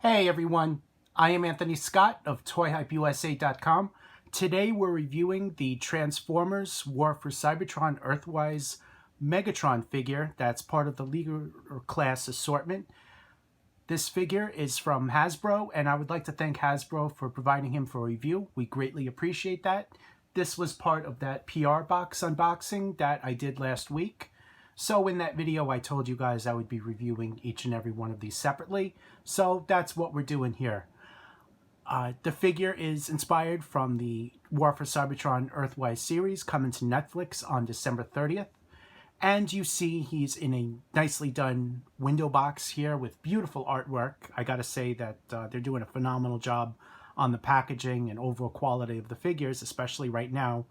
Hey everyone, I am Anthony Scott of ToyHypeUSA.com. Today we're reviewing the Transformers War for Cybertron Earthrise Megatron figure that's part of the Leader class assortment. This figure is from Hasbro, and I would like to thank Hasbro for providing him for a review. We greatly appreciate that. This was part of that PR box unboxing that I did last week. So in that video, I told you guys I would be reviewing each and every one of these separately. So that's what we're doing here. The figure is inspired from the War for Cybertron Earthrise series coming to Netflix on December 30th. And you see he's in a nicely done window box here with beautiful artwork. I gotta say that they're doing a phenomenal job on the packaging and overall quality of the figures, especially right now.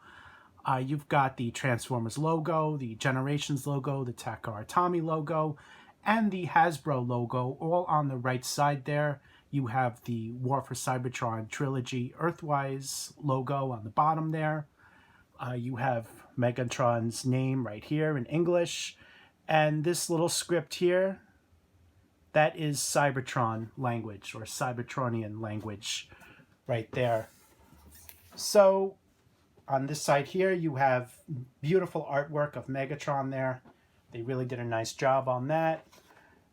You've got the Transformers logo, the Generations logo, the Takara Tomy logo, and the Hasbro logo all on the right side there. You have the War for Cybertron Trilogy Earthrise logo on the bottom there. You have Megatron's name right here in English. And this little script here, that is Cybertron language or Cybertronian language right there. So on this side here, you have beautiful artwork of Megatron there. They really did a nice job on that.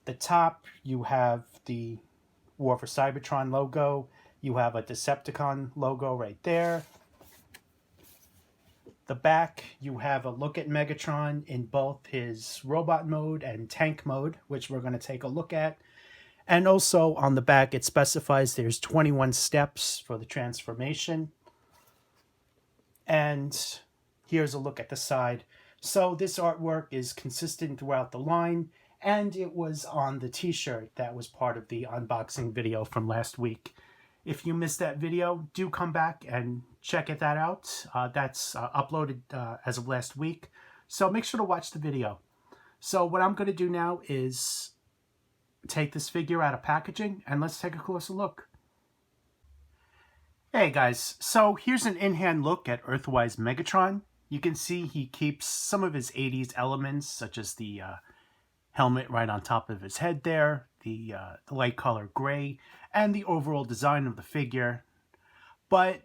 The top, you have the War for Cybertron logo. You have a Decepticon logo right there. The back, you have a look at Megatron in both his robot mode and tank mode, which we're going to take a look at. And also on the back, it specifies there's 21 steps for the transformation. And here's a look at the side. So this artwork is consistent throughout the line, and it was on the t-shirt that was part of the unboxing video from last week. If you missed that video, do come back and check that out. That's uploaded as of last week, so make sure to watch the video. So what I'm going to do now is take this figure out of packaging, and let's take a closer look. Hey guys, so here's an in-hand look at Earthrise Megatron. You can see he keeps some of his 80s elements, such as the helmet right on top of his head there, the light color gray, and the overall design of the figure. But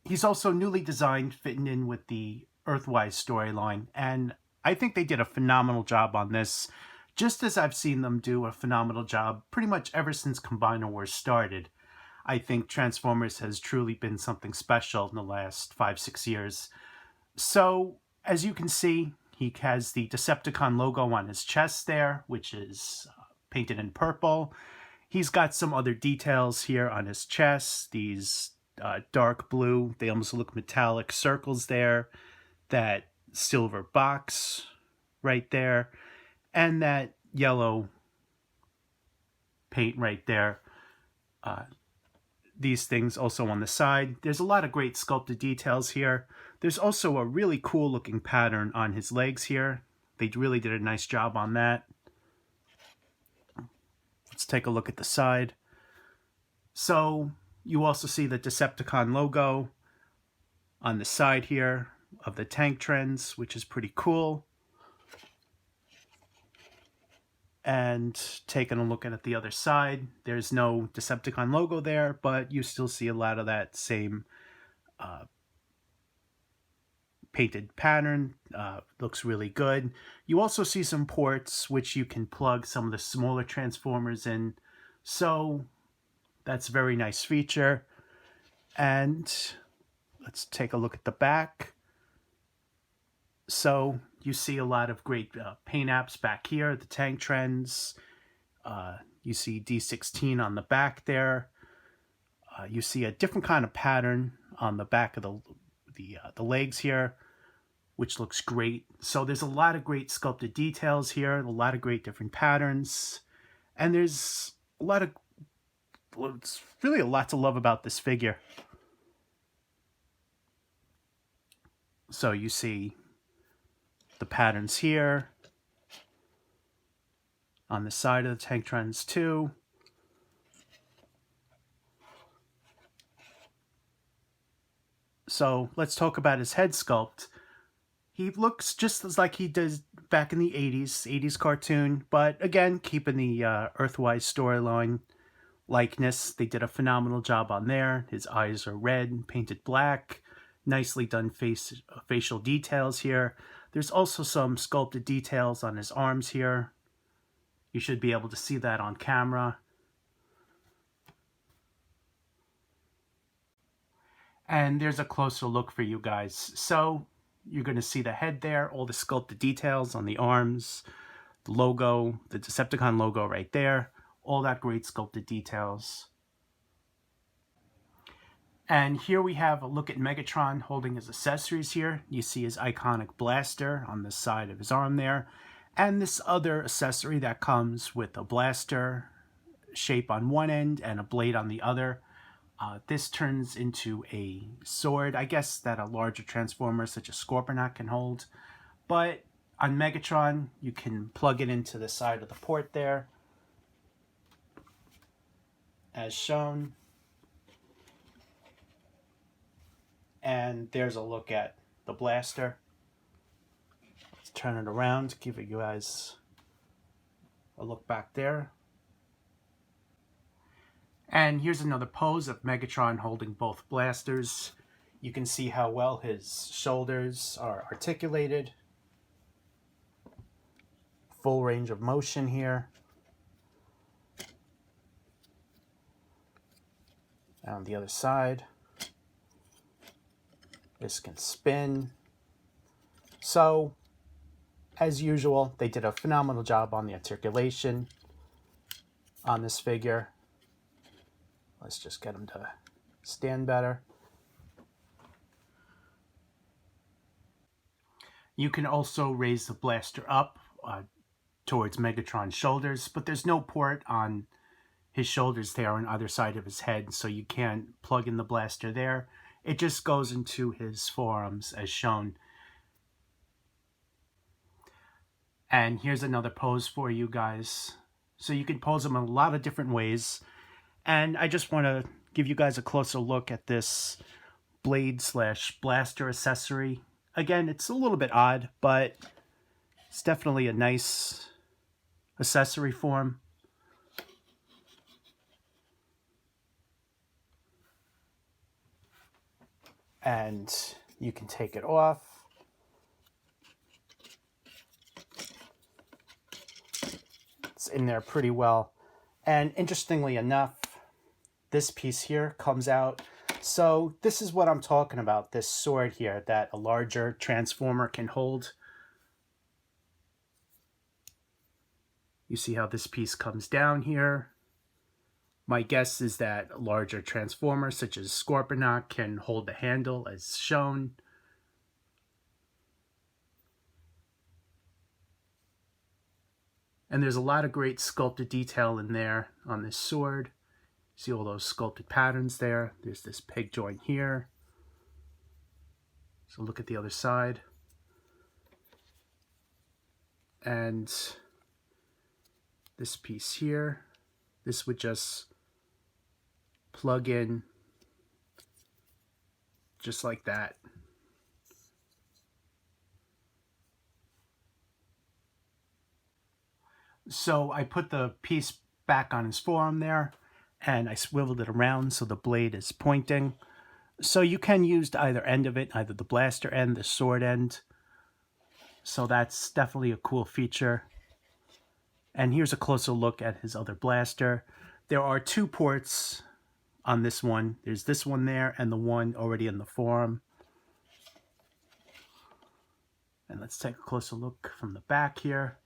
he's also newly designed, fitting in with the Earthrise storyline, and I think they did a phenomenal job on this, just as I've seen them do a phenomenal job pretty much ever since Combiner Wars started. I think Transformers has truly been something special in the last 5-6 years. So, as you can see, he has the Decepticon logo on his chest there, which is painted in purple. He's got some other details here on his chest, these dark blue, they almost look metallic circles there, that silver box right there, and that yellow paint right there. These things also on the side. There's a lot of great sculpted details here. There's also a really cool looking pattern on his legs here. They really did a nice job on that. Let's take a look at the side. So you also see the Decepticon logo on the side here of the tank trends, which is pretty cool. And taking a look at the other side, there's no Decepticon logo there, but you still see a lot of that same painted pattern. Looks really good. You also see some ports which you can plug some of the smaller Transformers in, so that's a very nice feature. And let's take a look at the back. So you see a lot of great paint apps back here, the tank trends. You see D16 on the back there. You see a different kind of pattern on the back of the legs here, which looks great. So there's a lot of great sculpted details here, a lot of great different patterns, and there's it's really a lot to love about this figure. So you see the patterns here on the side of the tank trends too. So let's talk about his head sculpt. He looks just as like he does back in the 80s cartoon, but again, keeping the Earthrise storyline likeness. They did a phenomenal job on there. His eyes are red, painted black. Nicely done facial details here. There's also some sculpted details on his arms here. You should be able to see that on camera. And there's a closer look for you guys. So you're going to see the head there, all the sculpted details on the arms, the logo, the Decepticon logo right there, all that great sculpted details. And here we have a look at Megatron holding his accessories here. You see his iconic blaster on the side of his arm there, and this other accessory that comes with a blaster shape on one end and a blade on the other. This turns into a sword, I guess, that a larger Transformer such as Scorponok can hold. But on Megatron, you can plug it into the side of the port there, as shown. And there's a look at the blaster. Let's turn it around, give you guys a look back there. And here's another pose of Megatron holding both blasters. You can see how well his shoulders are articulated. Full range of motion here. And on the other side, this can spin. So, as usual, they did a phenomenal job on the articulation on this figure. Let's just get him to stand better. You can also raise the blaster up towards Megatron's shoulders, but there's no port on his shoulders there on either side of his head, so you can't plug in the blaster there. It just goes into his forearms as shown. And here's another pose for you guys. So you can pose them in a lot of different ways. And I just want to give you guys a closer look at this blade/blaster accessory. Again, it's a little bit odd, but it's definitely a nice accessory for him. And you can take it off. It's in there pretty well. And interestingly enough, this piece here comes out. So this is what I'm talking about, this sword here that a larger Transformer can hold. You see how this piece comes down here. My guess is that a larger Transformer such as Scorponok can hold the handle as shown. And there's a lot of great sculpted detail in there on this sword. See all those sculpted patterns there. There's this peg joint here. So look at the other side. And this piece here, this would just plug in just like that. So I put the piece back on his forearm there, and I swiveled it around so the blade is pointing. So you can use either end of it, either the blaster end, the sword end. So that's definitely a cool feature. And here's a closer look at his other blaster. There are two ports on this one. There's this one there and the one already in the forearm. And let's take a closer look from the back here.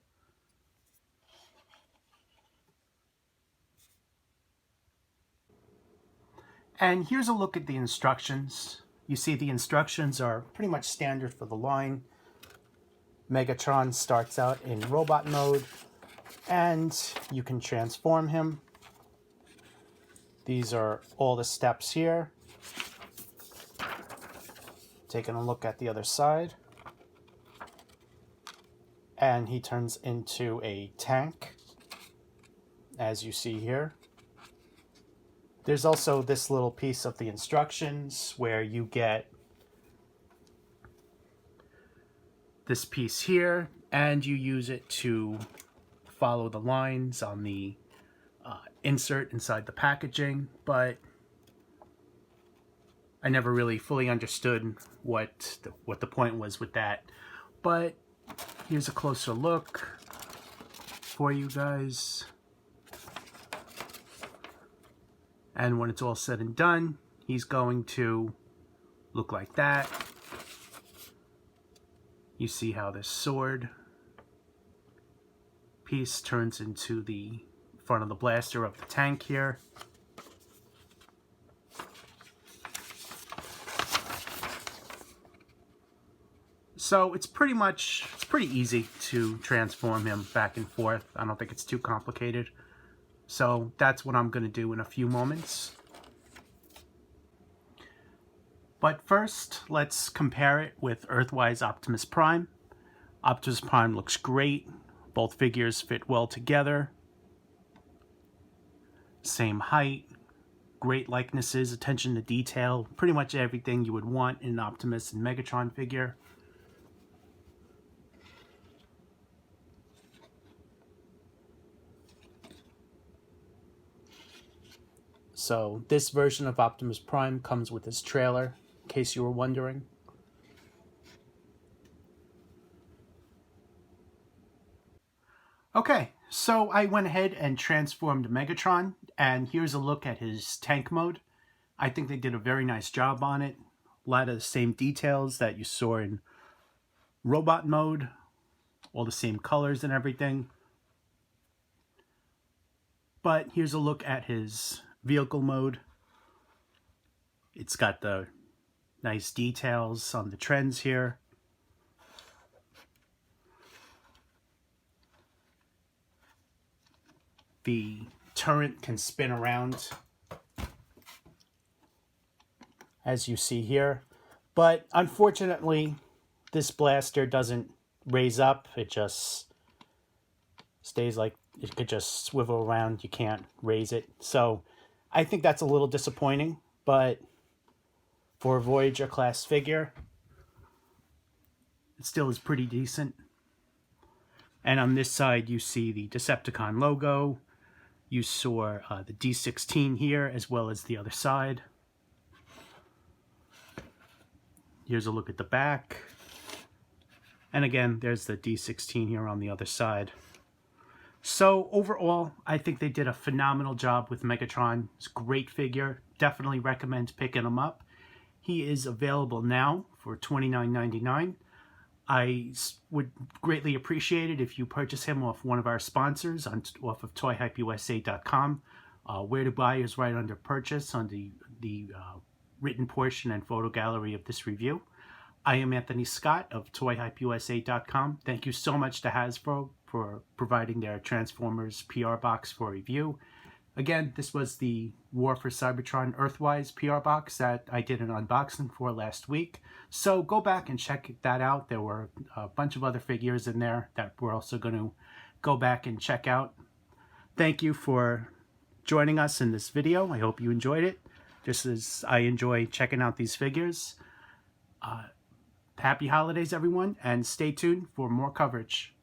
And here's a look at the instructions. You see the instructions are pretty much standard for the line. Megatron starts out in robot mode, and you can transform him. These are all the steps here. Taking a look at the other side. And he turns into a tank, as you see here. There's also this little piece of the instructions where you get this piece here, and you use it to follow the lines on the insert inside the packaging, but I never really fully understood what the point was with that. But here's a closer look for you guys. And when it's all said and done, he's going to look like that. You see how this sword piece turns into the front of the blaster of the tank here. So it's pretty easy to transform him back and forth. I don't think it's too complicated. So that's what I'm going to do in a few moments. But first, let's compare it with Earthrise Optimus Prime. Optimus Prime looks great. Both figures fit well together. Same height, great likenesses, attention to detail, pretty much everything you would want in an Optimus and Megatron figure. So this version of Optimus Prime comes with his trailer, in case you were wondering. Okay, so I went ahead and transformed Megatron, and here's a look at his tank mode. I think they did a very nice job on it. A lot of the same details that you saw in robot mode, all the same colors and everything. But here's a look at his vehicle mode. It's got the nice details on the trends here. The turret can spin around, as you see here. But unfortunately, this blaster doesn't raise up. It just stays like, it could just swivel around. You can't raise it. So I think that's a little disappointing, but for a Voyager class figure, it still is pretty decent. And on this side, you see the Decepticon logo. You saw the D16 here, as well as the other side. Here's a look at the back. And again, there's the D16 here on the other side. So overall, I think they did a phenomenal job with Megatron. It's a great figure. Definitely recommend picking him up. He is available now for $29.99. I would greatly appreciate it if you purchase him off one of our sponsors, off of toyhypeusa.com. Where to buy is right under purchase on the written portion and photo gallery of this review. I am Anthony Scott of toyhypeusa.com. Thank you so much to Hasbro for providing their Transformers PR box for review. Again, this was the War for Cybertron Earthrise PR box that I did an unboxing for last week. So go back and check that out. There were a bunch of other figures in there that we're also going to go back and check out. Thank you for joining us in this video. I hope you enjoyed it, just as I enjoy checking out these figures. Happy holidays, everyone, and stay tuned for more coverage.